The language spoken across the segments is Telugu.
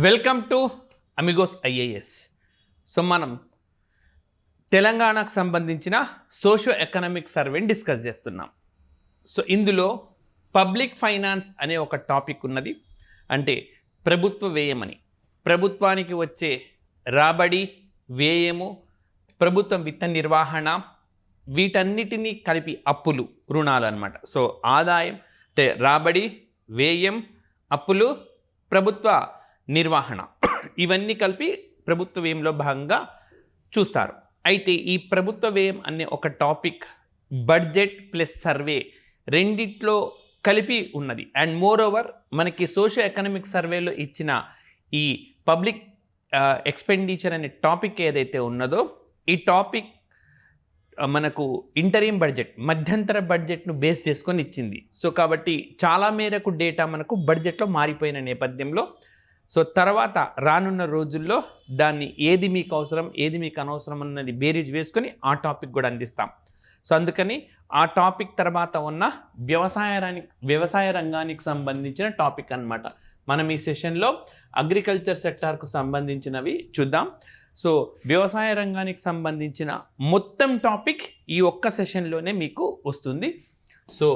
Welcome to Amigos IAS. So మనం తెలంగాణకు సంబంధించిన సోషియో ఎకనామిక్ సర్వేని డిస్కస్ చేస్తున్నాం. సో ఇందులో పబ్లిక్ ఫైనాన్స్ అనే ఒక టాపిక్ ఉన్నది. అంటే ప్రభుత్వ వ్యయమని, ప్రభుత్వానికి వచ్చే రాబడి, వ్యయము, ప్రభుత్వం విత్త నిర్వహణ, వీటన్నిటినీ కలిపి అప్పులు, రుణాలు అన్నమాట. సో ఆదాయం అంటే రాబడి, వ్యయం, అప్పులు, ప్రభుత్వ నిర్వహణ, ఇవన్నీ కలిపి ప్రభుత్వ వ్యయంలో భాగంగా చూస్తారు. అయితే ఈ ప్రభుత్వ వ్యయం అనే ఒక టాపిక్ బడ్జెట్ ప్లస్ సర్వే రెండిట్లో కలిపి ఉన్నది. అండ్ మోర్ ఓవర్ మనకి సోషియో ఎకనామిక్ సర్వేలో ఇచ్చిన ఈ పబ్లిక్ ఎక్స్పెండిచర్ అనే టాపిక్ ఏదైతే ఉన్నదో, ఈ టాపిక్ మనకు ఇంటరీం బడ్జెట్, మధ్యంతర బడ్జెట్ను బేస్ చేసుకొని ఇచ్చింది. సో కాబట్టి చాలా మేరకు డేటా మనకు బడ్జెట్లో మారిపోయిన నేపథ్యంలో, సో తర్వాత రానున్న రోజుల్లో దాన్ని ఏది మీకు అవసరం, ఏది మీకు అనవసరం అన్నది బేరీజ్ వేసుకొని ఆ టాపిక్ కూడా అందిస్తాం. సో అందుకని ఆ టాపిక్ తర్వాత ఉన్న వ్యవసాయ రంగానికి సంబంధించిన టాపిక్ అన్నమాట. మనం ఈ సెషన్లో అగ్రికల్చర్ సెక్టార్కు సంబంధించినవి చూద్దాం. సో వ్యవసాయ రంగానికి సంబంధించిన మొత్తం టాపిక్ ఈ ఒక్క సెషన్లోనే మీకు వస్తుంది. సో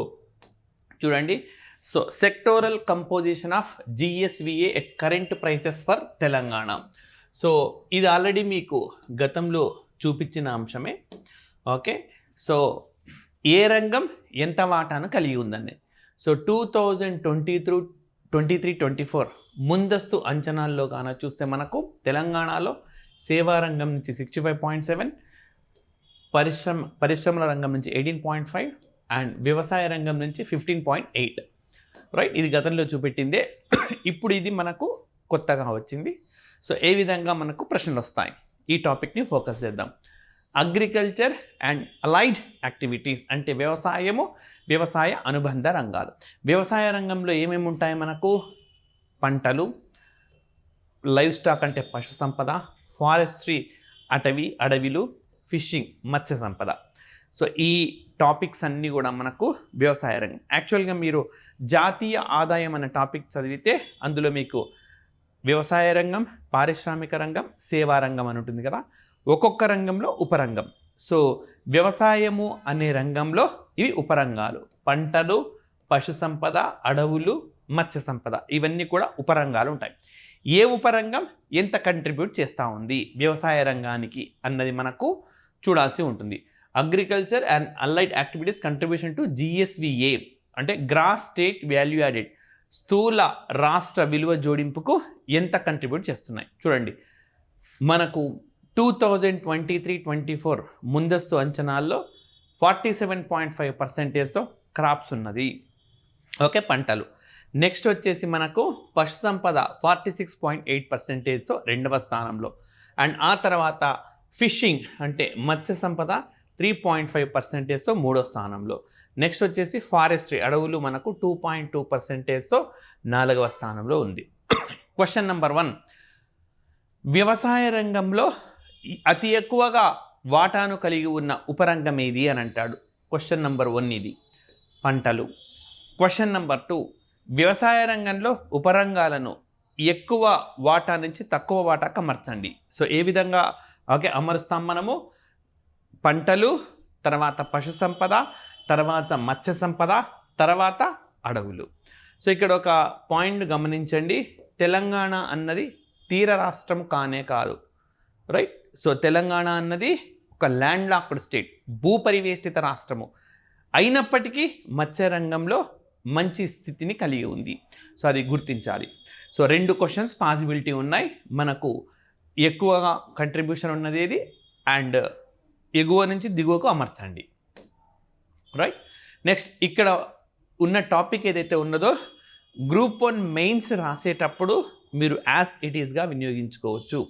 చూడండి. So sectoral composition of GSVA at current prices for Telangana. So ఇది ఆల్రెడీ మీకు గతంలో చూపించిన అంశమే. ఓకే, సో ఏ రంగం ఎంత వాటాను కలిగి ఉందని. సో 2023-24 ముందస్తు అంచనాల్లో కాన చూస్తే మనకు తెలంగాణలో సేవా రంగం నుంచి 65.7, పరిశ్రమల రంగం నుంచి 18.5 అండ్ వ్యవసాయ రంగం నుంచి 15.8. రైట్, ఇది గతంలో చూపెట్టిందే. ఇప్పుడు ఇది మనకు కొత్తగా వచ్చింది. సో ఏ విధంగా మనకు ప్రశ్నలు వస్తాయి, ఈ టాపిక్ని ఫోకస్ చేద్దాం. అగ్రికల్చర్ అండ్ అలైడ్ యాక్టివిటీస్ అంటే వ్యవసాయము, వ్యవసాయ అనుబంధ రంగాలు. వ్యవసాయ రంగంలో ఏమేమి ఉంటాయి మనకు? పంటలు, లైవ్ స్టాక్ అంటే పశు సంపద, forestry అడవిలు, fishing Matsya Sampada. So ఈ టాపిక్స్ అన్నీ కూడా మనకు వ్యవసాయ రంగం. యాక్చువల్గా మీరు జాతీయ ఆదాయం అనే టాపిక్ చదివితే అందులో మీకు వ్యవసాయ రంగం, పారిశ్రామిక రంగం, సేవా రంగం అని ఉంటుంది కదా. ఒక్కొక్క రంగంలో ఉపరంగం. సో వ్యవసాయము అనే రంగంలో ఇవి ఉపరంగాలు. పంటలు, పశు సంపద, అడవులు, మత్స్య సంపద, ఇవన్నీ కూడా ఉపరంగాలు ఉంటాయి. ఏ ఉపరంగం ఎంత కంట్రిబ్యూట్ చేస్తూ ఉంది వ్యవసాయ రంగానికి అన్నది మనకు చూడాల్సి ఉంటుంది. Agriculture and allied activities contribution to GSVA అంటే గ్రాస్ స్టేట్ వాల్యూ యాడెడ్, స్థూల రాష్ట్ర విలువ జోడింపుకు ఎంత కంట్రిబ్యూట్ చేస్తున్నాయి చూడండి. మనకు 2023-24 ముందస్తు అంచనాల్లో 47.5%తో క్రాప్స్ ఉన్నది. ఓకే, పంటలు. నెక్స్ట్ వచ్చేసి మనకు పశు సంపద 46.8%తో రెండవ స్థానంలో. అండ్ ఆ తర్వాత ఫిషింగ్ అంటే మత్స్య సంపద 3.5%తో మూడో స్థానంలో. నెక్స్ట్ వచ్చేసి ఫారెస్ట్రీ అడవులు మనకు 2.2%తో నాలుగవ స్థానంలో ఉంది. క్వశ్చన్ నెంబర్ 1, వ్యవసాయ రంగంలో అతి ఎక్కువగా వాటాను కలిగి ఉన్న ఉపరంగం ఏది అని అంటాడు. క్వశ్చన్ నెంబర్ 1 ఇది పంటలు. క్వశ్చన్ నెంబర్ 2, వ్యవసాయ రంగంలో ఉపరంగాలను ఎక్కువ వాటా నుంచి తక్కువ వాటాకు అమర్చండి. సో ఏ విధంగా అమరుస్తాం మనము? పంటలు, తర్వాత పశు సంపద, తర్వాత మత్స్య సంపద, తర్వాత అడవులు. సో ఇక్కడ ఒక పాయింట్ గమనించండి, తెలంగాణ అన్నది తీర రాష్ట్రం కానే కాదు. రైట్, సో తెలంగాణ అన్నది ఒక ల్యాండ్ లాక్డ్ స్టేట్, భూపరివేష్టిత రాష్ట్రము అయినప్పటికీ మత్స్య రంగంలో మంచి స్థితిని కలిగి ఉంది. సో అది గుర్తించాలి. సో 2 క్వశ్చన్స్ పాసిబిలిటీ ఉన్నాయి మనకు. ఎక్కువగా కంట్రిబ్యూషన్ ఉన్నది ఏది, అండ్ ఎగువ నుంచి దిగువకు అమర్చండి. రైట్, నెక్స్ట్ ఇక్కడ ఉన్న టాపిక్ ఏదైతే ఉన్నదో గ్రూప్ 1 మెయిన్స్ రాసేటప్పుడు మీరు యాజ్ ఇట్ ఈస్గా వినియోగించుకోవచ్చు.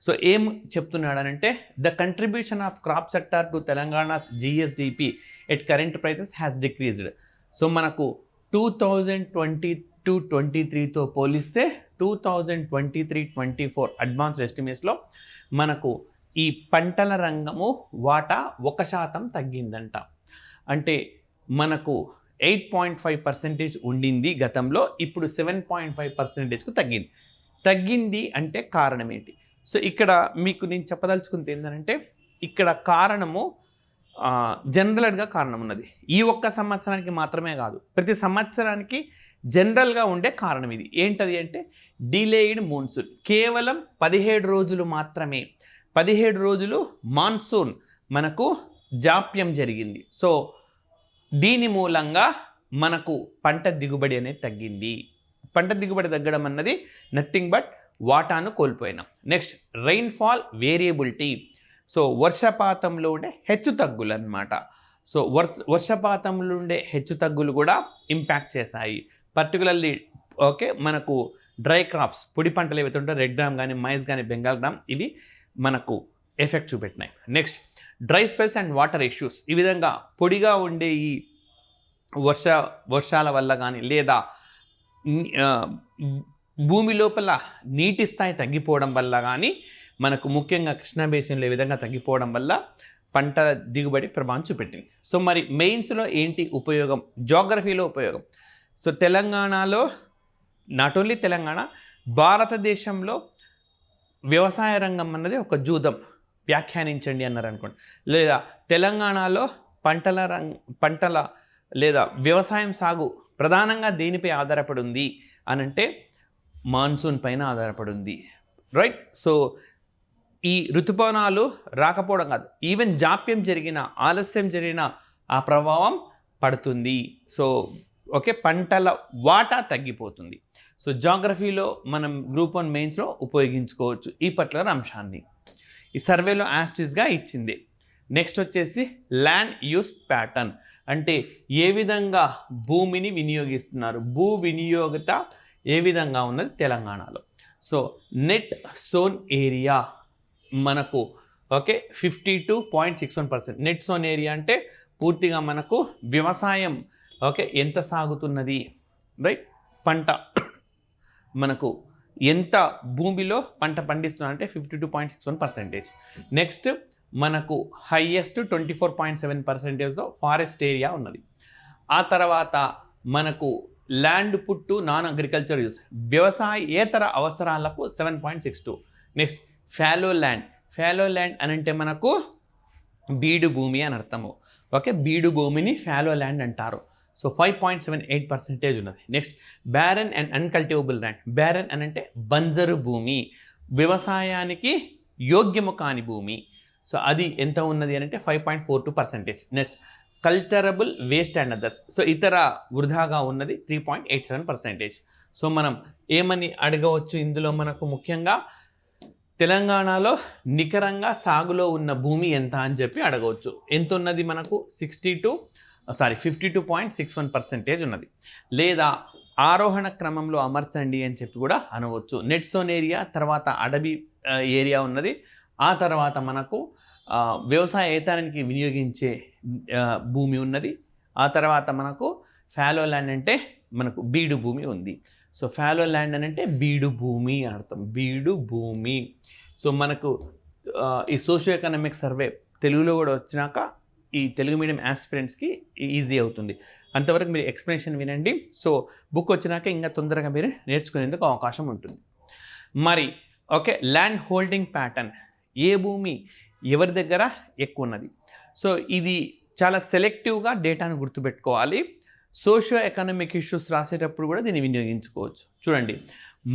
సో ఏం చెప్తున్నాడనంటే the contribution of crop sector to Telangana's GSDP at current prices has decreased. So మనకు 2022-23తో పోలిస్తే 2023-24 అడ్వాన్స్డ్ ఎస్టిమేట్స్లో మనకు ఈ పంటల రంగము వాటా 1% తగ్గిందంట. అంటే మనకు 8.5% ఉండింది గతంలో, ఇప్పుడు 7.5%కు తగ్గింది. తగ్గింది అంటే కారణం ఏంటి? సో ఇక్కడ మీకు నేను చెప్పదలుచుకుంది ఏంటంటే ఇక్కడ కారణము జనరల్గా కారణం ఉన్నది. ఈ ఒక్క సంవత్సరానికి మాత్రమే కాదు, ప్రతి సంవత్సరానికి జనరల్గా ఉండే కారణం ఇది. ఏంటది అంటే డిలేయిడ్ మాన్సూన్. కేవలం 17 రోజులు మాత్రమే, 17 రోజులు మాన్సూన్ మనకు జాప్యం జరిగింది. సో దీని మూలంగా మనకు పంట దిగుబడి అనేది తగ్గింది. పంట దిగుబడి తగ్గడం అన్నది నథింగ్ బట్ వాటాను కోల్పోయినాం. Next rainfall variability. సో వర్షపాతంలో ఉండే హెచ్చు తగ్గులు అన్నమాట. సో వర్షపాతంలో ఉండే హెచ్చు తగ్గులు కూడా ఇంపాక్ట్ చేశాయి. పర్టికులర్లీ మనకు డ్రై క్రాప్స్, పొడి పంటలు ఏవైతే ఉంటాయో రెడ్ గ్రామ్ కానీ, మైస్ కానీ, బెంగాల్ గ్రామ్, ఇవి మనకు ఎఫెక్ట్ చూపెట్టినాయి. Next dry spells and water issues. ఈ విధంగా పొడిగా ఉండే ఈ వర్షాల వల్ల కానీ, లేదా భూమి లోపల నీటి స్థాయి తగ్గిపోవడం వల్ల కానీ, మనకు ముఖ్యంగా కృష్ణా బేసిన్లో ఈ విధంగా తగ్గిపోవడం వల్ల పంట దిగుబడి ప్రభావం చూపెట్టింది. సో మరి మెయిన్స్లో ఏంటి ఉపయోగం, జాగ్రఫీలో ఉపయోగం. సో తెలంగాణలో, నాట్ ఓన్లీ తెలంగాణ, భారతదేశంలో వ్యవసాయ రంగం అన్నది ఒక జూదం, వ్యాఖ్యానించండి అన్నారు అనుకోండి. లేదా తెలంగాణలో పంటల లేదా వ్యవసాయం సాగు ప్రధానంగా దేనిపై ఆధారపడి ఉంది అని అంటే మాన్సూన్ పైన ఆధారపడి ఉంది, రైట్. సో ఈ ఋతుపవనాలు రాకపోవడం కాదు, ఈవెన్ జాప్యం జరిగిన, ఆలస్యం జరిగిన ఆ ప్రభావం పడుతుంది. సో పంటల వాటా తగ్గిపోతుంది. సో జాగ్రఫీలో మనం గ్రూప్ 1 మెయిన్స్లో ఉపయోగించుకోవచ్చు ఈ పర్టికులర్ అంశాన్ని. ఈ సర్వేలో యాస్టిస్గా ఇచ్చింది. నెక్స్ట్ వచ్చేసి ల్యాండ్ యూస్ ప్యాటర్న్, అంటే ఏ విధంగా భూమిని వినియోగిస్తున్నారు, భూ వినియోగత ఏ విధంగా ఉన్నది తెలంగాణలో. సో నెట్ సోన్ ఏరియా మనకు 52.61%. నెట్ సోన్ ఏరియా అంటే పూర్తిగా మనకు వ్యవసాయం ఎంత సాగుతున్నది, రైట్. పంట మనకు ఎంత భూమిలో పంట పండిస్తున్నా అంటే 52.61%. నెక్స్ట్ మనకు హైయెస్ట్ 24.7%తో ఫారెస్ట్ ఏరియా ఉన్నది. ఆ తర్వాత మనకు land put to non agriculture use, వ్యవసాయేతర అవసరాలకు 7.62. Next fallow land. Fallow land అని అంటే మనకు బీడు భూమి అని అర్థము. బీడు భూమిని ఫ్యాలో ల్యాండ్ అంటారు. సో 5.78% ఉన్నది. Next barren and uncultivable land. Barren అని అంటే బంజరు భూమి, వ్యవసాయానికి యోగ్యము కాని భూమి. సో అది ఎంత ఉన్నది అని అంటే 5.42%. Next culturable waste and others. So ఇతర వృధాగా ఉన్నది 3.87%. సో మనం ఏమని అడగవచ్చు ఇందులో, మనకు ముఖ్యంగా తెలంగాణలో నికరంగా సాగులో ఉన్న భూమి ఎంత అని చెప్పి అడగవచ్చు. ఎంత ఉన్నది మనకు 52.61% ఉన్నది. లేదా ఆరోహణ క్రమంలో అమర్చండి అని చెప్పి కూడా అనవచ్చు. నెట్ సోన్ ఏరియా, తర్వాత అడవి ఏరియా ఉన్నది. ఆ తర్వాత మనకు వ్యవసాయేతరానికి వినియోగించే భూమి ఉన్నది. ఆ తర్వాత మనకు ఫ్యాలో ల్యాండ్ అంటే మనకు బీడు భూమి ఉంది. సో ఫ్యాలో ల్యాండ్ అని అంటే బీడు భూమి అర్థం, బీడు భూమి. సో మనకు ఈ సోషియో ఎకనామిక్ సర్వే తెలుగులో కూడా వచ్చినాక ఈ తెలుగు మీడియం ఆస్పిరెంట్స్కి ఈజీ అవుతుంది. అంతవరకు మీరు ఎక్స్ప్లెనేషన్ వినండి. సో బుక్ వచ్చినాక ఇంకా తొందరగా మీరు నేర్చుకునేందుకు అవకాశం ఉంటుంది. మరి ల్యాండ్ హోల్డింగ్ ప్యాటర్న్, ఏ భూమి ఎవరి దగ్గర ఎక్కువ ఉన్నది. సో ఇది చాలా సెలెక్టివ్గా డేటాను గుర్తుపెట్టుకోవాలి. సోషియో ఎకనామిక్ ఇష్యూస్ రాసేటప్పుడు కూడా దీన్ని వినియోగించుకోవచ్చు. చూడండి,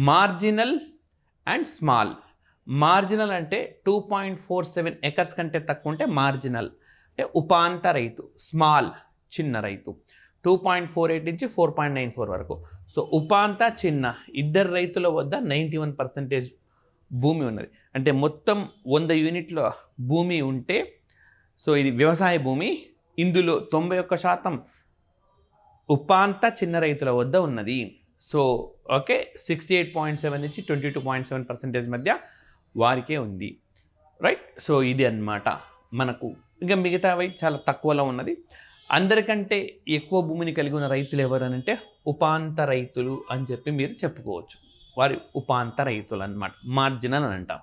మార్జినల్ అండ్ స్మాల్. మార్జినల్ అంటే 2.47 ఎకర్స్ కంటే తక్కువ ఉంటే మార్జినల్ అంటే ఉపాంత రైతు. స్మాల్ చిన్న రైతు 2.48 నుంచి 4.94 వరకు. సో ఉపాంత చిన్న ఇద్దరు రైతుల వద్ద 91% భూమి ఉన్నది. అంటే మొత్తం 100 యూనిట్ల భూమి ఉంటే, సో ఇది వ్యవసాయ భూమి, ఇందులో 91% ఉపాంత చిన్న రైతుల వద్ద ఉన్నది. సో 68.7 నుంచి 22.7% మధ్య వారికే ఉంది, రైట్. సో ఇది అన్నమాట మనకు. ఇంకా మిగతావి చాలా తక్కువలో ఉన్నది. అందరికంటే ఎక్కువ భూమిని కలిగి ఉన్న రైతులు ఎవరు అని అంటే ఉపాంత రైతులు అని చెప్పి మీరు చెప్పుకోవచ్చు. వారి ఉపాంత రైతులు అన్నమాట, మార్జినల్ అని అంటాం.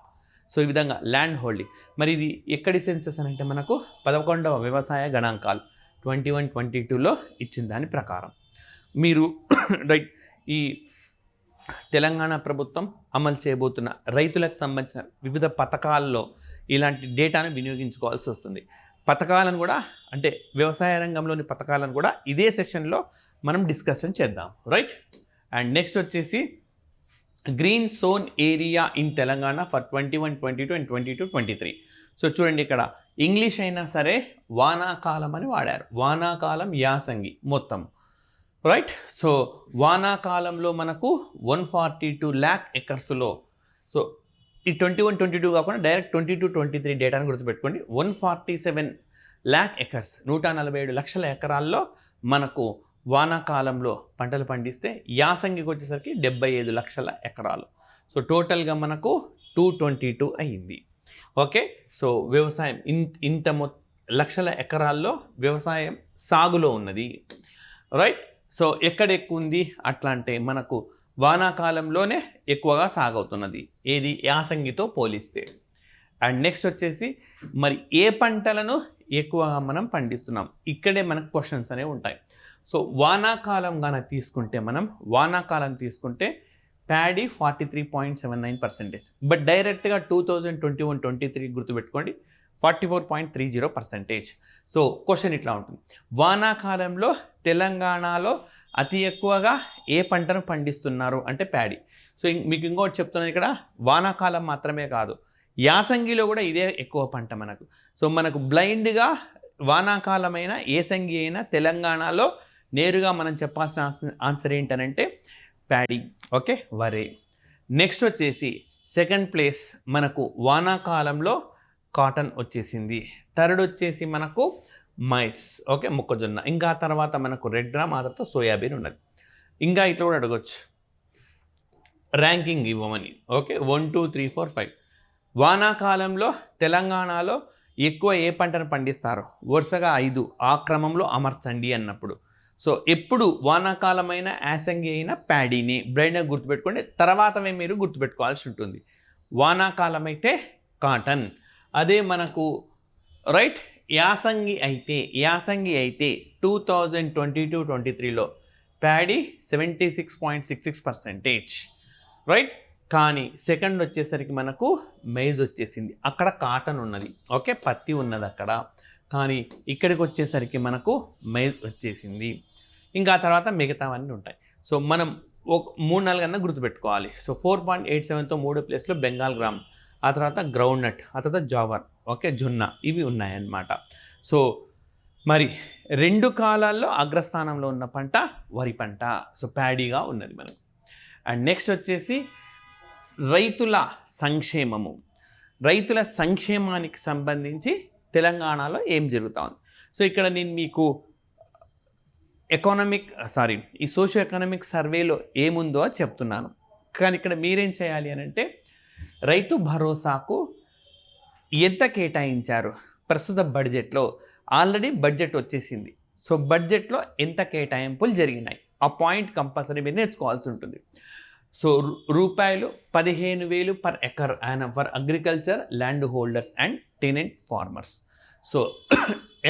సో ఈ విధంగా ల్యాండ్ హోల్డింగ్. మరి ఇది ఎక్కడి సెన్సెస్ అని అంటే మనకు 11వ వ్యవసాయ గణాంకాలు 21-22లో ఇచ్చిన దాని ప్రకారం మీరు రైట్ ఈ తెలంగాణ ప్రభుత్వం అమలు చేయబోతున్న రైతులకు సంబంధించిన వివిధ పథకాల్లో ఇలాంటి డేటాను వినియోగించుకోవాల్సి వస్తుంది. పథకాలను కూడా అంటే వ్యవసాయ రంగంలోని పథకాలను కూడా ఇదే సెషన్లో మనం డిస్కషన్ చేద్దాం, రైట్. అండ్ నెక్స్ట్ వచ్చేసి green zone area in Telangana for 21, 22 and 22, 23. So చూడండి, ఇక్కడ ఇంగ్లీష్ అయినా సరే వానాకాలం అని వాడారు, వానాకాలం యాసంగి మొత్తం, రైట్. సో వానాకాలంలో మనకు 142 lakh ఎకర్స్లో, సో ఈ 21, 22 కాకుండా డైరెక్ట్ 22, 23 డేటాను గుర్తుపెట్టుకోండి. 147 lakh ఎకర్స్, 147 లక్షల ఎకరాల్లో మనకు వానాకాలంలో పంటలు పండిస్తే యాసంగికి వచ్చేసరికి 75 లక్షల ఎకరాలు. సో టోటల్గా మనకు 222 అయ్యింది. ఓకే, సో వ్యవసాయం ఇంత లక్షల ఎకరాల్లో వ్యవసాయం సాగులో ఉన్నది, రైట్. సో ఎక్కడ ఎక్కువ ఉంది అట్లా అంటే మనకు వానాకాలంలోనే ఎక్కువగా సాగవుతున్నది, ఏది యాసంగితో పోలిస్తే. అండ్ నెక్స్ట్ వచ్చేసి మరి ఏ పంటలను ఎక్కువగా మనం పండిస్తున్నాం, ఇక్కడే మనకు క్వశ్చన్స్ అనేవి ఉంటాయి. సో వానాకాలం కనుక తీసుకుంటే మనం వానాకాలం తీసుకుంటే ప్యాడీ 43.79%, బట్ డైరెక్ట్గా 2021-23 గుర్తుపెట్టుకోండి 44.30%. సో క్వశ్చన్ ఇట్లా ఉంటుంది, వానాకాలంలో తెలంగాణలో అతి ఎక్కువగా ఏ పంటను పండిస్తున్నారు అంటే ప్యాడీ. సో మీకు ఇంకోటి చెప్తున్నాను, ఇక్కడ వానాకాలం మాత్రమే కాదు, యాసంగిలో కూడా ఇదే ఎక్కువ పంట మనకు. సో మనకు బ్లైండ్గా వానాకాలమైన ఏసంగి అయినా తెలంగాణలో నేరుగా మనం చెప్పాల్సిన ఆన్సర్ ఏంటనంటే ప్యాడీ, ఓకే, వరే. నెక్స్ట్ వచ్చేసి సెకండ్ ప్లేస్ మనకు వానాకాలంలో కాటన్ వచ్చేసింది. థర్డ్ వచ్చేసి మనకు మైస్, ఓకే, మొక్కజొన్న. ఇంకా తర్వాత మనకు రెడ్ గ్రామ్, ఆ తర్వాత సోయాబీన్ ఉన్నది. ఇంకా ఇట్లా కూడా అడగచ్చు, ర్యాంకింగ్ ఇవ్వమని. ఓకే, 1, 2, 3, 4, 5 వానాకాలంలో తెలంగాణలో ఎక్కువ ఏ పంటను పండిస్తారు, వరుసగా 5 ఆ క్రమంలో అమర్చండి అన్నప్పుడు. సో ఎప్పుడు వానాకాలమైన యాసంగి అయినా ప్యాడీని బ్రైన్గా గుర్తుపెట్టుకోండి, తర్వాతమే మీరు గుర్తుపెట్టుకోవాల్సి ఉంటుంది. వానాకాలం అయితే కాటన్, అదే మనకు రైట్ యాసంగి అయితే 2022-23లో ప్యాడీ 76.66%, రైట్. కానీ సెకండ్ వచ్చేసరికి మనకు మైజ్ వచ్చేసింది, అక్కడ కాటన్ ఉన్నది, ఓకే, పత్తి ఉన్నది అక్కడ. కానీ ఇక్కడికి వచ్చేసరికి మనకు మైజ్ వచ్చేసింది. ఇంకా తర్వాత మిగతావన్నీ ఉంటాయి. సో మనం ఒక 3-4 కన్నా గుర్తుపెట్టుకోవాలి. సో 4.87తో 3వ ప్లేస్లో బెంగాల్ గ్రామ్, ఆ తర్వాత గ్రౌండ్ నట్, ఆ తర్వాత జావర్, ఓకే, జొన్న, ఇవి ఉన్నాయన్నమాట. సో మరి 2 కాలాల్లో అగ్రస్థానంలో ఉన్న పంట వరి పంట, సో ప్యాడీగా ఉన్నది మనకు. అండ్ నెక్స్ట్ వచ్చేసి రైతుల సంక్షేమము, రైతుల సంక్షేమానికి సంబంధించి తెలంగాణలో ఏం జరుగుతూ ఉంది. సో ఇక్కడ నేను మీకు ఈ సోషియో ఎకనామిక్ సర్వేలో ఏముందో చెప్తున్నాను. కానీ ఇక్కడ మీరేం చేయాలి అని అంటే రైతు భరోసాకు ఎంత కేటాయించారు ప్రస్తుత బడ్జెట్లో, ఆల్రెడీ బడ్జెట్ వచ్చేసింది. సో బడ్జెట్లో ఎంత కేటాయింపులు జరిగినాయి ఆ పాయింట్ కంపల్సరీ మీరు నేర్చుకోవాల్సి ఉంటుంది. సో రూపాయలు 15,000 per acre for agriculture land holders and tenant farmers. So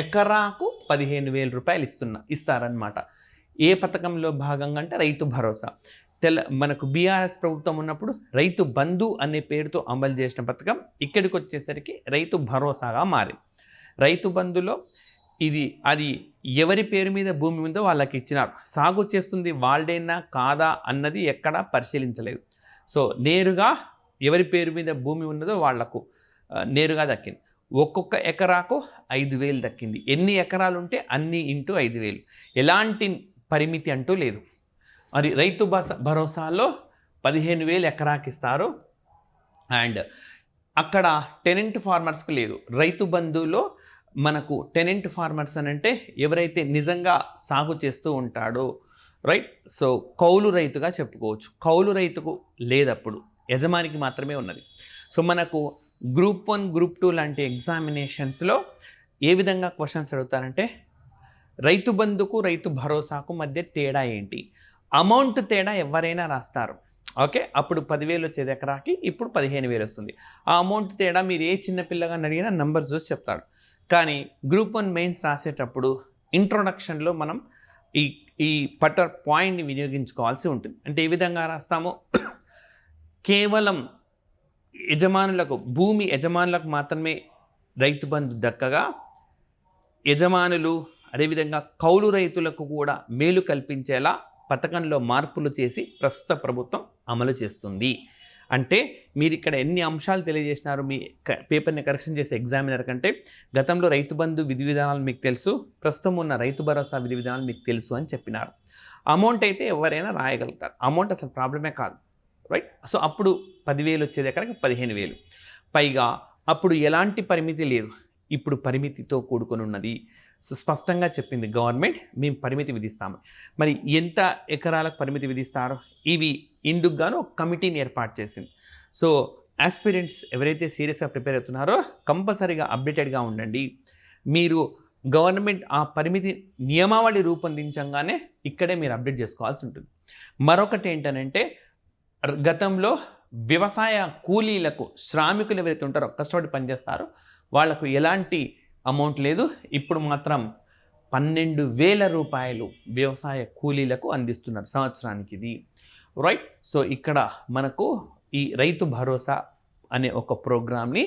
ఎకరాకు 15,000 రూపాయలు ఇస్తారనమాట. ఏ పథకంలో భాగంగా అంటే రైతు భరోసా. మనకు బీఆర్ఎస్ ప్రభుత్వం ఉన్నప్పుడు రైతు బంధు అనే పేరుతో అమలు చేసిన పథకం ఇక్కడికి వచ్చేసరికి రైతు భరోసాగా మారింది. రైతు బంధులో అది ఎవరి పేరు మీద భూమి ఉందో వాళ్ళకి ఇచ్చినారు, సాగు చేస్తుంది వాళ్ళేనా కాదా అన్నది ఎక్కడా పరిశీలించలేదు. సో నేరుగా ఎవరి పేరు మీద భూమి ఉన్నదో వాళ్లకు నేరుగా దక్కింది. ఒక్కొక్క ఎకరాకు 5,000 దక్కింది. ఎన్ని ఎకరాలు ఉంటే అన్ని ఇంటూ 5,000, ఎలాంటి పరిమితి అంటూ లేదు. మరి రైతు భరోసాలో 15,000 ఎకరాకి ఇస్తారు. అండ్ అక్కడ టెనెంట్ ఫార్మర్స్కి లేదు. రైతు బంధువులో మనకు టెనెంట్ ఫార్మర్స్ అని అంటే ఎవరైతే నిజంగా సాగు చేస్తూ ఉంటాడో, రైట్. సో కౌలు రైతుగా చెప్పుకోవచ్చు. కౌలు రైతుకు లేదప్పుడు, యజమానికి మాత్రమే ఉన్నది. సో మనకు గ్రూప్ 1, గ్రూప్ 2 లాంటి ఎగ్జామినేషన్స్లో ఏ విధంగా క్వశ్చన్స్ అడుగుతారంటే రైతు బంధుకు రైతు భరోసాకు మధ్య తేడా ఏంటి, అమౌంట్ తేడా ఎవరైనా రాస్తారు. ఓకే, అప్పుడు 10,000 వచ్చేది ఎకరాకి, ఇప్పుడు 15,000 వస్తుంది. ఆ అమౌంట్ తేడా మీరు ఏ చిన్నపిల్లగా అడిగినా నంబర్స్ చూసి చెప్తాడు. కానీ గ్రూప్ 1 మెయిన్స్ రాసేటప్పుడు ఇంట్రొడక్షన్లో మనం ఈ ఈ పర్టికులర్ పాయింట్ని వినియోగించుకోవాల్సి ఉంటుంది. అంటే ఏ విధంగా రాస్తామో, కేవలం భూమి యజమానులకు మాత్రమే రైతు బంధు దక్కగా యజమానులు అదేవిధంగా కౌలు రైతులకు కూడా మేలు కల్పించేలా పథకంలో మార్పులు చేసి ప్రస్తుత ప్రభుత్వం అమలు చేస్తుంది. అంటే మీరు ఇక్కడ ఎన్ని అంశాలు తెలియజేసినారు మీ పేపర్ని కరెక్షన్ చేసే ఎగ్జామినర్ కంటే, గతంలో రైతు బంధు విధి విధానాలు మీకు తెలుసు, ప్రస్తుతం ఉన్న రైతు భరోసా విధి విధానాలు మీకు తెలుసు అని చెప్పినారు. అమౌంట్ అయితే ఎవరైనా రాయగలుగుతారు, అమౌంట్ అసలు ప్రాబ్లమే కాదు, రైట్? సో అప్పుడు 10,000 వచ్చేది ఎక్కడికి 15,000, పైగా అప్పుడు ఎలాంటి పరిమితి లేదు, ఇప్పుడు పరిమితితో కూడుకొని ఉన్నది. సో స్పష్టంగా చెప్పింది గవర్నమెంట్, మేము పరిమితి విధిస్తాము. మరి ఎంత ఎకరాలకు పరిమితి విధిస్తారో ఇందుకు గాను ఒక కమిటీని ఏర్పాటు చేసింది. సో ఆస్పిరెంట్స్ ఎవరైతే సీరియస్గా ప్రిపేర్ అవుతున్నారో కంపల్సరీగా అప్డేటెడ్గా ఉండండి. మీరు గవర్నమెంట్ ఆ పరిమితి నియమావళి రూపొందించగానే ఇక్కడే మీరు అప్డేట్ చేసుకోవాల్సి ఉంటుంది. మరొకటి ఏంటనంటే, గతంలో వ్యవసాయ కూలీలకు, శ్రామికులు ఎవరైతే ఉంటారో కష్టపడి పనిచేస్తారో వాళ్లకు ఎలాంటి అమౌంట్ లేదు. ఇప్పుడు మాత్రం 12,000 రూపాయలు వ్యవసాయ కూలీలకు అందిస్తున్నారు సంవత్సరానికి, ఇది రైట్. సో ఇక్కడ మనకు ఈ రైతు భరోసా అనే ఒక ప్రోగ్రామ్ని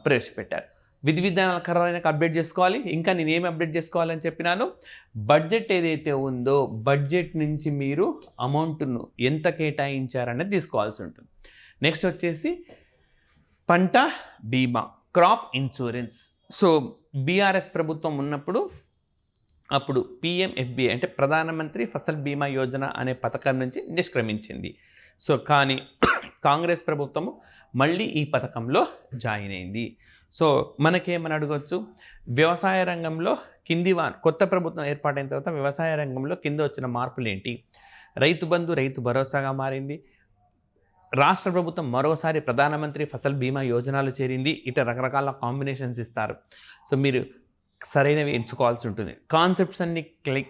ప్రవేశపెట్టారు. విధి విధానాల ఖరారైన అప్డేట్ చేసుకోవాలి. ఇంకా నేనేమి అప్డేట్ చేసుకోవాలని చెప్పినాను, బడ్జెట్ ఏదైతే ఉందో బడ్జెట్ నుంచి మీరు అమౌంట్ను ఎంత కేటాయించారనేది తీసుకోవాల్సి ఉంటుంది. నెక్స్ట్ వచ్చేసి పంట బీమా, క్రాప్ ఇన్సూరెన్స్. సో బీఆర్ఎస్ ప్రభుత్వం ఉన్నప్పుడు అప్పుడు PMFBY అంటే ప్రధానమంత్రి ఫసల్ బీమా యోజన అనే పథకం నుంచి నిష్క్రమించింది. సో కానీ కాంగ్రెస్ ప్రభుత్వము మళ్ళీ ఈ పథకంలో జాయిన్ అయింది. సో మనకేమని అడగవచ్చు, వ్యవసాయ రంగంలో కొత్త ప్రభుత్వం ఏర్పాటైన తర్వాత వ్యవసాయ రంగంలో కింద వచ్చిన మార్పులు ఏంటి? రైతు బంధు రైతు భరోసాగా మారింది. రాష్ట్ర ప్రభుత్వం మరోసారి ప్రధానమంత్రి ఫసల్ బీమా యోజనలో చేరింది. ఇట్లా రకరకాల కాంబినేషన్స్ ఇస్తారు. సో మీరు సరైనవి ఎంచుకోవాల్సి ఉంటుంది. కాన్సెప్ట్స్ అన్ని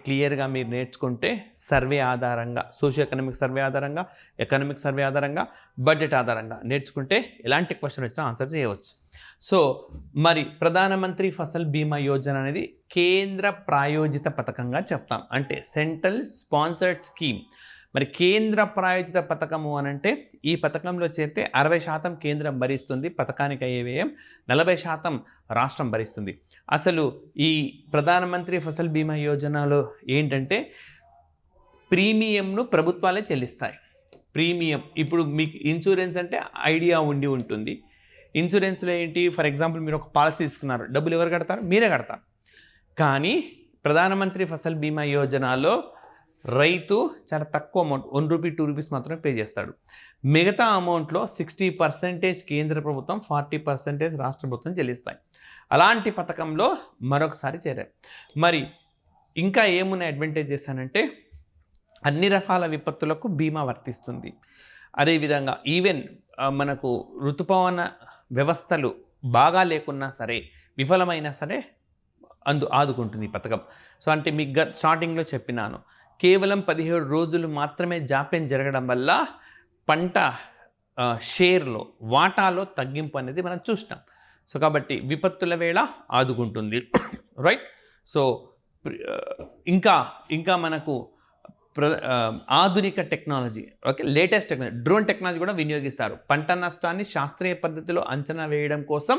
క్లియర్గా మీరు నేర్చుకుంటే సర్వే ఆధారంగా, సోషియో ఎకనామిక్ సర్వే ఆధారంగా, ఎకనామిక్ సర్వే ఆధారంగా, బడ్జెట్ ఆధారంగా నేర్చుకుంటే ఎలాంటి క్వశ్చన్ వచ్చినా ఆన్సర్ చేయవచ్చు. సో మరి ప్రధానమంత్రి ఫసల్ బీమా యోజన అనేది కేంద్ర ప్రాయోజిత పథకంగా చెప్తాం, అంటే సెంట్రల్ స్పాన్సర్డ్ స్కీమ్. మరి కేంద్ర ప్రాయోజిత పథకము అనంటే ఈ పథకంలో చేరితే 60% కేంద్రం భరిస్తుంది పథకానికి అయ్యే వ్యయం, 40% రాష్ట్రం భరిస్తుంది. అసలు ఈ ప్రధానమంత్రి ఫసల్ బీమా యోజనలో ఏంటంటే ప్రీమియంను ప్రభుత్వాలే చెల్లిస్తాయి. ప్రీమియం ఇప్పుడు మీకు ఇన్సూరెన్స్ అంటే ఐడియా ఉండి ఉంటుంది. ఇన్సూరెన్స్లో ఏంటి, ఫర్ ఎగ్జాంపుల్ మీరు ఒక పాలసీ తీసుకున్నారు, డబ్బులు ఎవరు కడతారు? మీరే కడతారు. కానీ ప్రధానమంత్రి ఫసల్ బీమా యోజనలో రైతు చాలా తక్కువ అమౌంట్, ₹1, ₹2 మాత్రమే పే చేస్తాడు. మిగతా అమౌంట్లో 60% కేంద్ర ప్రభుత్వం, 40% రాష్ట్ర ప్రభుత్వం చెల్లిస్తాయి. అలాంటి పథకంలో మరొకసారి చేరారు. మరి ఇంకా ఏమున్నాయి అడ్వాంటేజెస్ అనంటే, అన్ని రకాల విపత్తులకు బీమా వర్తిస్తుంది. అదేవిధంగా ఈవెన్ మనకు ఋతుపవన వ్యవస్థలు బాగా లేకున్నా సరే, విఫలమైనా సరే ఆదుకుంటుంది ఈ పథకం. సో అంటే మీకు స్టార్టింగ్లో చెప్పినాను, కేవలం 17 రోజులు మాత్రమే జాప్యం జరగడం వల్ల పంట షేర్లో, వాటాలో తగ్గింపు అనేది మనం చూసినాం. సో కాబట్టి విపత్తుల వేళ ఆదుకుంటుంది, రైట్. సో ఇంకా మనకు ఆధునిక technology, okay, latest technology, drone technology కూడా వినియోగిస్తారు. పంట నష్టాన్ని శాస్త్రీయ పద్ధతిలో అంచనా వేయడం కోసం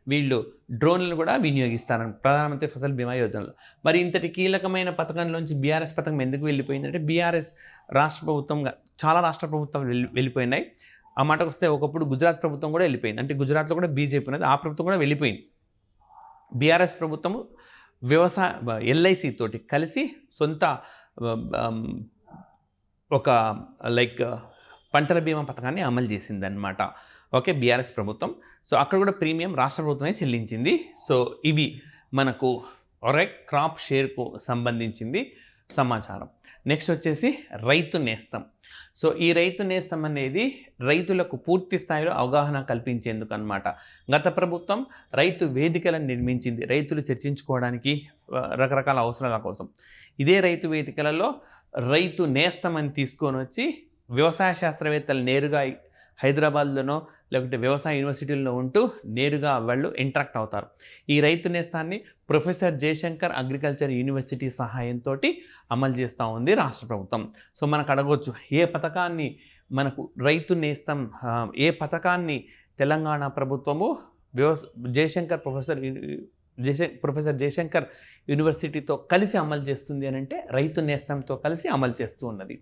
వీళ్ళు డ్రోన్లను కూడా వినియోగిస్తారు ప్రధానమంత్రి ఫసల్ బీమా యోజనలో. మరి ఇంతటి కీలకమైన పథకంలోంచి బీఆర్ఎస్ పథకం ఎందుకు వెళ్ళిపోయిందంటే, బీఆర్ఎస్ రాష్ట్ర ప్రభుత్వంగా చాలా రాష్ట్ర ప్రభుత్వాలు వెళ్ళిపోయినాయి. ఆ మాటకు వస్తే ఒకప్పుడు గుజరాత్ ప్రభుత్వం కూడా వెళ్ళిపోయింది. అంటే గుజరాత్లో కూడా బీజేపీ ఉన్నది, ఆ ప్రభుత్వం కూడా వెళ్ళిపోయింది. బీఆర్ఎస్ ప్రభుత్వము వ్యవసాయ LIC తోటి కలిసి సొంత ఒక పంటల బీమా పథకాన్ని అమలు చేసిందనమాట, ఓకే, బీఆర్ఎస్ ప్రభుత్వం. సో అక్కడ కూడా ప్రీమియం రాష్ట్ర ప్రభుత్వమే చెల్లించింది. సో ఇవి మనకు క్రాప్ షేర్కు సంబంధించింది సమాచారం. నెక్స్ట్ వచ్చేసి రైతు నేస్తం. సో ఈ రైతు నేస్తం అనేది రైతులకు పూర్తి స్థాయిలో అవగాహన కల్పించేందుకు అన్నమాట. గత ప్రభుత్వం రైతు వేదికలను నిర్మించింది రైతులు చర్చించుకోవడానికి, రకరకాల అవసరాల కోసం. ఇదే రైతు వేదికలలో రైతు నేస్తం అని తీసుకొని వచ్చి వ్యవసాయ శాస్త్రవేత్తలు నేరుగా హైదరాబాద్లోనో లేకుంటే వ్యవసాయ యూనివర్సిటీల్లో ఉంటూ నేరుగా వాళ్ళు ఇంటరాక్ట్ అవుతారు. ఈ రైతు నేస్తాన్ని ప్రొఫెసర్ జయశంకర్ అగ్రికల్చర్ యూనివర్సిటీ సహాయంతో అమలు చేస్తూ ఉంది రాష్ట్ర ప్రభుత్వం. సో మనకు అడగవచ్చు, ఏ పథకాన్ని మనకు రైతు నేస్తం, ఏ పథకాన్ని తెలంగాణ ప్రభుత్వము ప్రొఫెసర్ జయశంకర్ యూనివర్సిటీతో కలిసి అమలు చేస్తుంది అని అంటే రైతు నేస్తంతో కలిసి అమలు చేస్తూ ఉన్నది.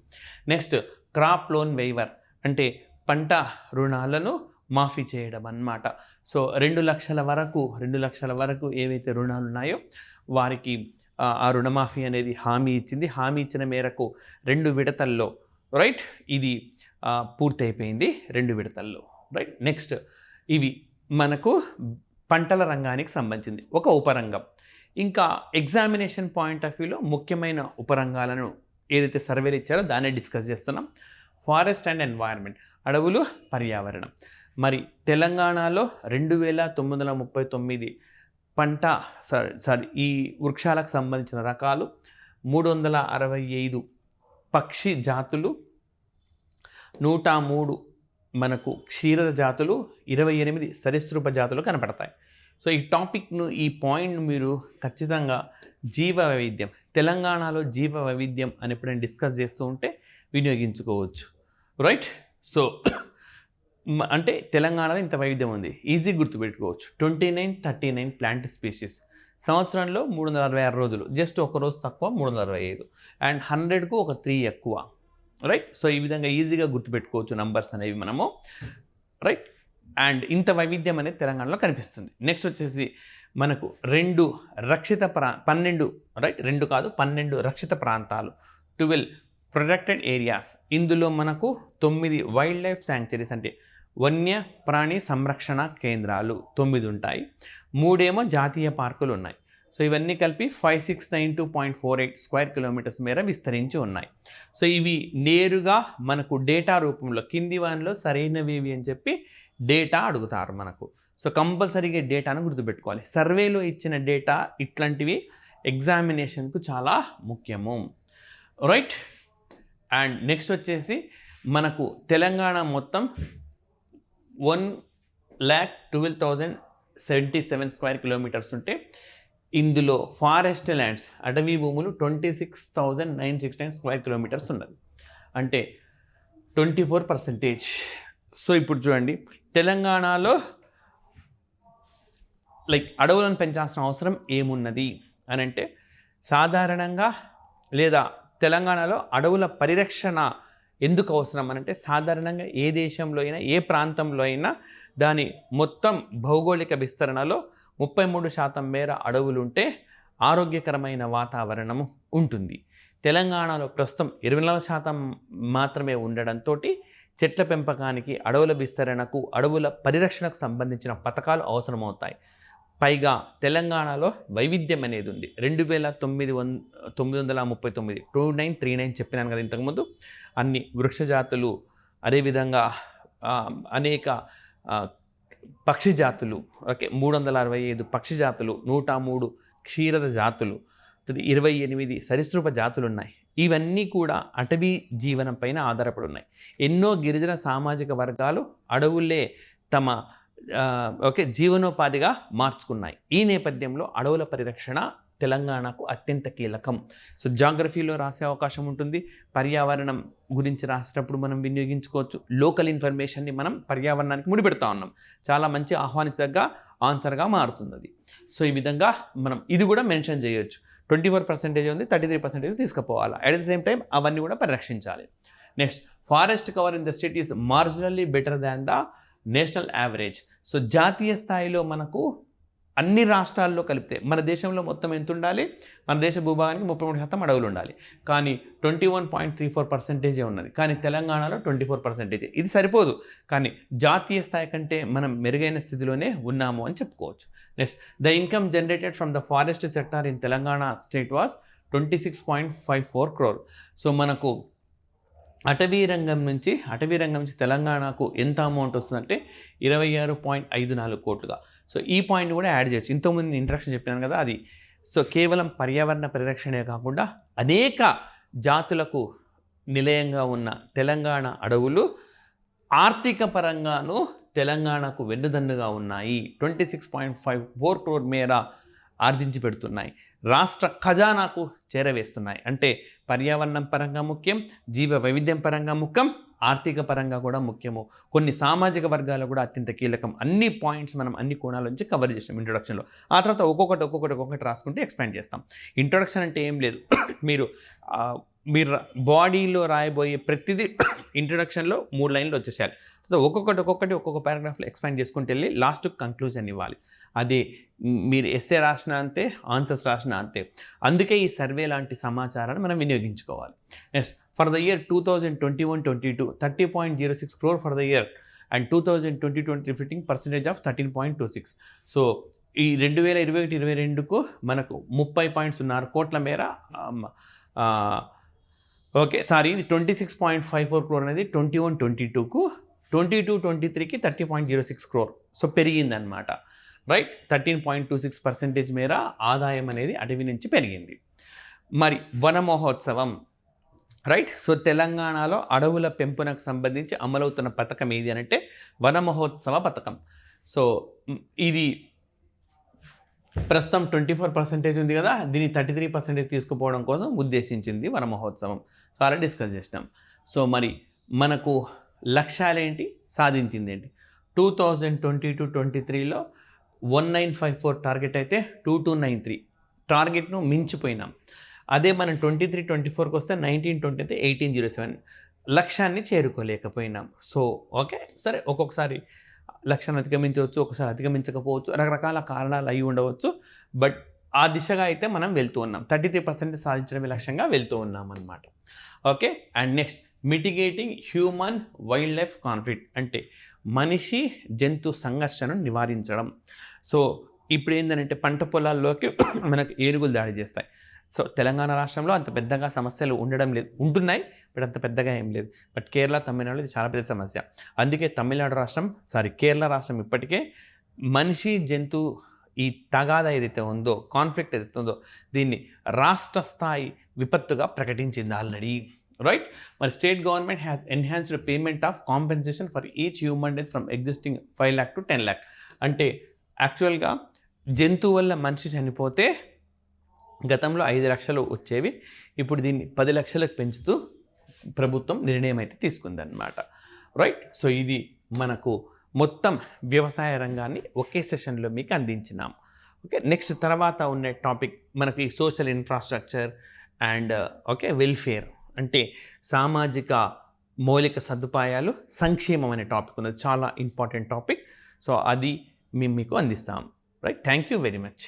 నెక్స్ట్ క్రాప్ లోన్ వెయివర్ అంటే పంట రుణాలను మాఫీ చేయడం అన్నమాట. సో 2 లక్షల వరకు ఏవైతే రుణాలు ఉన్నాయో వారికి ఆ రుణమాఫీ అనేది హామీ ఇచ్చింది. హామీ ఇచ్చిన మేరకు 2 విడతల్లో రైట్ ఇది పూర్తయిపోయింది 2 విడతల్లో రైట్. నెక్స్ట్ ఇవి మనకు పంటల రంగానికి సంబంధించింది ఒక ఉపరంగం. ఇంకా ఎగ్జామినేషన్ పాయింట్ ఆఫ్ వ్యూలో ముఖ్యమైన ఉపరంగాలను ఏదైతే సర్వేలు ఇచ్చారో దాన్ని డిస్కస్ చేస్తున్నాం. ఫారెస్ట్ అండ్ ఎన్వైరన్మెంట్, అడవులు, పర్యావరణం. మరి తెలంగాణలో 2939 ఈ వృక్షాలకు సంబంధించిన రకాలు, 365 పక్షి జాతులు, 103 మనకు క్షీరద జాతులు, 28 సరీసృప జాతులు కనపడతాయి. సో ఈ టాపిక్ను, ఈ పాయింట్ను మీరు ఖచ్చితంగా జీవ వైవిధ్యం, తెలంగాణలో జీవ వైవిధ్యం అని ఎప్పుడైనా డిస్కస్ చేస్తూ ఉంటే వినియోగించుకోవచ్చు రైట్. సో అంటే తెలంగాణలో ఇంత వైవిధ్యం ఉంది, ఈజీ గుర్తుపెట్టుకోవచ్చు. 2939 ప్లాంట్ స్పీషీస్, సంవత్సరంలో 366 రోజులు, జస్ట్ ఒక రోజు తక్కువ 365, అండ్ 100కు ఒక 3 ఎక్కువ రైట్. సో ఈ విధంగా ఈజీగా గుర్తుపెట్టుకోవచ్చు నంబర్స్ అనేవి మనము రైట్. అండ్ ఇంత వైవిధ్యం అనేది తెలంగాణలో కనిపిస్తుంది. నెక్స్ట్ వచ్చేసి మనకు 12 రైట్, 2 కాదు 12 రక్షిత ప్రాంతాలు, 12 ప్రొటెక్టెడ్ ఏరియాస్. ఇందులో మనకు 9 వైల్డ్ లైఫ్ శాంక్చురీస్ అంటే వన్య ప్రాణి సంరక్షణ కేంద్రాలు 9 ఉంటాయి, 3 జాతీయ పార్కులు ఉన్నాయి. సో ఇవన్నీ కలిపి 5692.48 స్క్వేర్ కిలోమీటర్స్ మేర విస్తరించి ఉన్నాయి. సో ఇవి నేరుగా మనకు డేటా రూపంలో కింది వానిలో సరైనవి అని చెప్పి డేటా అడుగుతారు మనకు. సో కంపల్సరీగా డేటాను గుర్తుపెట్టుకోవాలి. సర్వేలో ఇచ్చిన డేటా ఇట్లాంటివి ఎగ్జామినేషన్కు చాలా ముఖ్యము రైట్. అండ్ నెక్స్ట్ వచ్చేసి మనకు తెలంగాణ మొత్తం 1,12,077 స్క్వేర్ కిలోమీటర్స్ ఉంటే ఇందులో ఫారెస్ట్ ల్యాండ్స్ అటవీ భూములు 26,969 స్క్వేర్ కిలోమీటర్స్ ఉన్నది, అంటే 24%. సో ఇప్పుడు చూడండి, తెలంగాణలో అడవులను పెంచాల్సిన అవసరం ఏమున్నది అని అంటే, సాధారణంగా లేదా తెలంగాణలో అడవుల పరిరక్షణ ఎందుకు అవసరం అని అంటే, సాధారణంగా ఏ దేశంలో అయినా ఏ ప్రాంతంలో అయినా దాని మొత్తం భౌగోళిక విస్తరణలో 33% మేర అడవులు ఉంటే ఆరోగ్యకరమైన వాతావరణము ఉంటుంది. తెలంగాణలో ప్రస్తుతం 24% మాత్రమే ఉండడంతో చెట్ల పెంపకానికి, అడవుల విస్తరణకు, అడవుల పరిరక్షణకు సంబంధించిన పథకాలు అవసరమవుతాయి. పైగా తెలంగాణలో వైవిధ్యం అనేది ఉంది. 2939 చెప్పినాను కదా ఇంతకుముందు, అన్ని వృక్ష జాతులు, అదేవిధంగా అనేక పక్షి జాతులు, ఓకే 365 పక్షి జాతులు, 103 క్షీరద జాతులు, 28 సరీసృప జాతులు ఉన్నాయి. ఇవన్నీ కూడా అటవీ జీవనం పైన ఆధారపడి ఉన్నాయి. ఎన్నో గిరిజన సామాజిక వర్గాలు అడవులే తమ జీవనోపాధిగా మార్చుకున్నాయి. ఈ నేపథ్యంలో అడవుల పరిరక్షణ తెలంగాణకు అత్యంత కీలకం. సో జాగ్రఫీలో రాసే అవకాశం ఉంటుంది, పర్యావరణం గురించి రాసేటప్పుడు మనం వినియోగించుకోవచ్చు. లోకల్ ఇన్ఫర్మేషన్ని మనం పర్యావరణానికి ముడిపెడతా ఉన్నాం, చాలా మంచి ఆహ్వానించదగ్గ ఆన్సర్గా మారుతుంది అది. సో ఈ విధంగా మనం ఇది కూడా మెన్షన్ చేయొచ్చు. 24% ఉంది, 33% తీసుకుపోవాలి. అట్ ద సేమ్ టైం అవన్నీ కూడా పరిరక్షించాలి. Next, forest cover in the state is marginally better than the national average. So జాతీయ స్థాయిలో మనకు అన్ని రాష్ట్రాల్లో కలిపితే మన దేశంలో మొత్తం ఎంత ఉండాలి, మన దేశ భూభాగానికి 33% అడవులు ఉండాలి, కానీ 21.34% ఉన్నది. కానీ తెలంగాణలో 24%. ఇది సరిపోదు, కానీ జాతీయ స్థాయి కంటే మనం మెరుగైన స్థితిలోనే ఉన్నాము అని చెప్పుకోవచ్చు. Next, the income generated from the forest sector in Telangana state was 26.54 crore. So మనకు అటవీ రంగం నుంచి తెలంగాణకు ఎంత అమౌంట్ వస్తుందంటే 26.54 కోట్లుగా. సో ఈ పాయింట్ కూడా యాడ్ చేయొచ్చు. ఇంతకుముందు ఇంట్రడక్షన్ చెప్పాను కదా అది. సో కేవలం పర్యావరణ పరిరక్షణే కాకుండా అనేక జాతులకు నిలయంగా ఉన్న తెలంగాణ అడవులు ఆర్థిక పరంగాను తెలంగాణకు వెన్నుదన్నుగా ఉన్నాయి. 26.54 crore మేర ఆర్జించి పెడుతున్నాయి, రాష్ట్ర ఖజానాకు చేరవేస్తున్నాయి. అంటే పర్యావరణం పరంగా ముఖ్యం, జీవ వైవిధ్యం పరంగా ముఖ్యం, ఆర్థిక పరంగా కూడా ముఖ్యము, కొన్ని సామాజిక వర్గాలు కూడా అత్యంత కీలకం. అన్ని పాయింట్స్ మనం అన్ని కోణాల నుంచి కవర్ చేసాం ఇంట్రొడక్షన్లో. ఆ తర్వాత ఒక్కొక్కటి రాసుకుంటే ఎక్స్పాండ్ చేస్తాం. ఇంట్రొడక్షన్ అంటే ఏం లేదు, మీరు బాడీలో రాయబోయే ప్రతిదీ ఇంట్రొడక్షన్లో 3 లైన్లు వచ్చేసేయాలి. ఒక్కొక్క పారాగ్రాఫ్లో ఎక్స్పాండ్ చేసుకుంటూ వెళ్ళి లాస్ట్ కంక్లూజన్ ఇవ్వాలి. అది మీరు ఎస్ఏ రాసిన అంతే, ఆన్సర్స్ రాసిన అంతే. అందుకే ఈ సర్వే లాంటి సమాచారాన్ని మనం వినియోగించుకోవాలి. Next, for the year 2021-22 30.06 crore for the year, and 2020-23 15% of 13.26. So ఈ 2021-22కు మనకు 30.06 కోట్ల మేర ఇది 26.54 crore అనేది 21-22కు, 22-23కి 30.06 crore. సో పెరిగిందనమాట, రైట్. 13.26% మేర ఆదాయం అనేది అటవీ నుంచి పెరిగింది. మరి వన మహోత్సవం, రైట్. సో తెలంగాణలో అడవుల పెంపునకు సంబంధించి అమలవుతున్న పథకం ఏది అంటే వన మహోత్సవ పథకం. సో ఇది ప్రస్తుతం 24% ఉంది కదా, దీన్ని 33% తీసుకుపోవడం కోసం ఉద్దేశించింది వన మహోత్సవం. సో అలా డిస్కస్ చేసినాం. సో మరి మనకు లక్ష్యాలేంటి, సాధించింది ఏంటి? 2022-23లో 1954 టార్గెట్ అయితే 2293 టార్గెట్ను మించిపోయినాం. అదే మనం 23-24కి వస్తే 1920 అయితే 1807 లక్ష్యాన్ని చేరుకోలేకపోయినాం. సో సరే, ఒక్కొక్కసారి లక్ష్యాన్ని అధిగమించవచ్చు, ఒకసారి అధిగమించకపోవచ్చు, రకరకాల కారణాలు అయి ఉండవచ్చు. బట్ ఆ దిశగా అయితే మనం వెళ్తూ ఉన్నాం, 33% సాధించడమే లక్ష్యంగా వెళ్తూ ఉన్నాం అన్నమాట. And next, mitigating human wild life conflict, అంటే మనిషి జంతు సంఘర్షణను నివారించడం. సో ఇప్పుడు ఏంటంటే పంట పొలాల్లోకి మనకు ఏనుగులు దాడి చేస్తాయి. సో తెలంగాణ రాష్ట్రంలో అంత పెద్దగా సమస్యలు ఉంటున్నాయి, బట్ అంత పెద్దగా ఏం లేదు. బట్ కేరళ, తమిళనాడు ఇది చాలా పెద్ద సమస్య. అందుకే కేరళ రాష్ట్రం ఇప్పటికే మనిషి జంతు ఈ తగాదా ఏదైతే ఉందో, కాన్ఫ్లిక్ట్ ఏదైతే ఉందో, దీన్ని రాష్ట్ర స్థాయి విపత్తుగా ప్రకటించింది ఆల్రెడీ, రైట్. మరి state government has enhanced payment of compensation for each human death from existing 5 lakh to 10 lakh. అంటే యాక్చువల్గా జంతువు వల్ల మనిషి చనిపోతే గతంలో 5 లక్షలు వచ్చేవి, ఇప్పుడు దీన్ని 10 లక్షలకు పెంచుతూ ప్రభుత్వం నిర్ణయం అయితే తీసుకుందన్నమాట, రైట్. సో ఇది మనకు మొత్తం వ్యవసాయ రంగాన్ని ఒకే సెషన్లో మీకు అందించినాం. నెక్స్ట్ తర్వాత ఉన్న టాపిక్ మనకి సోషల్ ఇన్ఫ్రాస్ట్రక్చర్ అండ్ వెల్ఫేర్, అంటే సామాజిక మౌలిక సదుపాయాలు, సంక్షేమం అనే టాపిక్ ఉన్నది, చాలా ఇంపార్టెంట్ టాపిక్. సో అది మేము మీకు అందిస్తాం, right. Thank you very much.